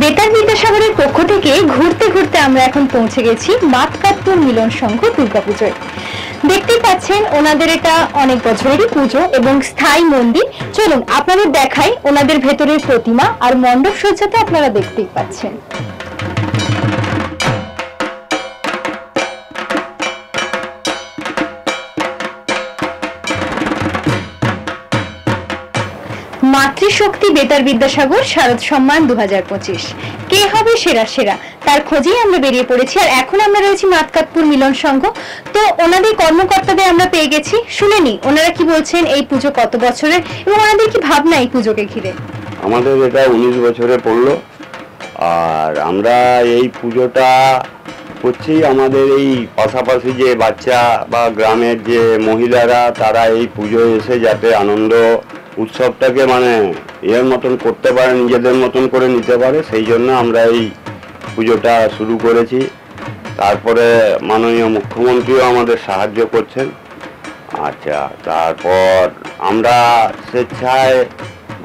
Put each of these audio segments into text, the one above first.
বেতার বিদ্যাসাগরের পক্ষ থেকে ঘুরতে ঘুরতে আমরা এখন পৌঁছে গেছি মাতকাতপুর মিলন সংঘ দুর্গাপুজোয়। দেখতেই পাচ্ছেন ওনাদের এটা অনেক বছরেরই পুজো এবং স্থায়ী মন্দির। চলুন আপনাদের দেখাই ওনাদের ভেতরের প্রতিমা আর মণ্ডপ সজ্জা তো আপনারা দেখতেই পাচ্ছেন। মাতৃশক্তি বেতার বিদ্যাসাগর শারদ সম্মান 2025 কে হবে সেরা সেরা তার খোঁজেই আমরা বেরিয়ে পড়েছি। আর এখন আমরা রয়েছি মাতকাতপুর মিলন সংঘ। তো ওনাদের কর্মকর্তাদের আমরা পেয়ে গেছি, শুনেনি ওনারা কি বলছেন, এই পুজো কত বছরের এবং ওনাদের কি ভাবনা এই পুজোকে ঘিরে। আমাদের এটা 19 বছরে পড়লো, আর আমরা এই পুজোটা করছি আমাদের এই পাশাপাশি যে বাচ্চা বা গ্রামের যে মহিলারা তারা এই পুজোয় এসে যাতে আনন্দ উৎসবটাকে মানে এর মতন করতে পারে, নিজেদের মতন করে নিতে পারে, সেই জন্য আমরা এই পুজোটা শুরু করেছি। তারপরে মাননীয় মুখ্যমন্ত্রীও আমাদের সাহায্য করছেন। আচ্ছা, তারপর আমরা স্বেচ্ছায়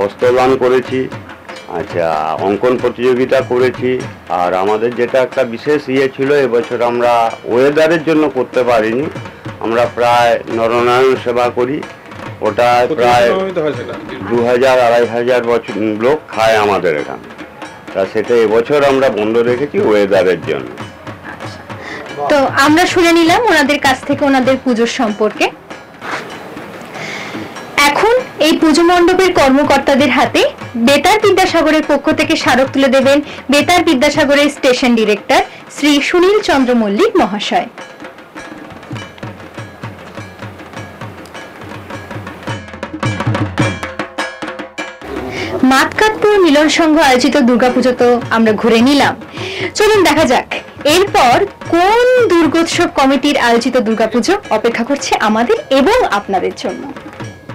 বস্ত্রদান করেছি, আচ্ছা অঙ্কন প্রতিযোগিতা করেছি। আর আমাদের যেটা একটা বিশেষ ছিল, এবছর আমরা ওয়েদারের জন্য করতে পারিনি, আমরা প্রায় নরনারায়ণ সেবা করি, ওটা প্রায় 2000-2500 বছর লোক খায় আমাদের এখানে, তা সেটা এবছর আমরা বন্ধ রেখেছি ওয়েদারের জন্য। তো আমরা শুনে নিলাম ওনাদের কাছ থেকে ওনাদের পুজোর সম্পর্কে। এখন এই পুজো মণ্ডপের কর্মকর্তাদের হাতে বেতার বিদ্যাসাগরের পক্ষ থেকে স্মারক তুলে দেবেন বেতার বিদ্যাসাগরের স্টেশন ডিরেক্টর শ্রী সুনীল চন্দ্র মল্লিক মহাশয়। মাতকাতপুর মিলন সংঘ আয়োজিত দুর্গাপুজো তো আমরা ঘুরে নিলাম, চলুন দেখা যাক এরপর কোন দুর্গোৎসব কমিটির আয়োজিত দুর্গাপুজো অপেক্ষা করছে আমাদের এবং আপনাদের জন্য।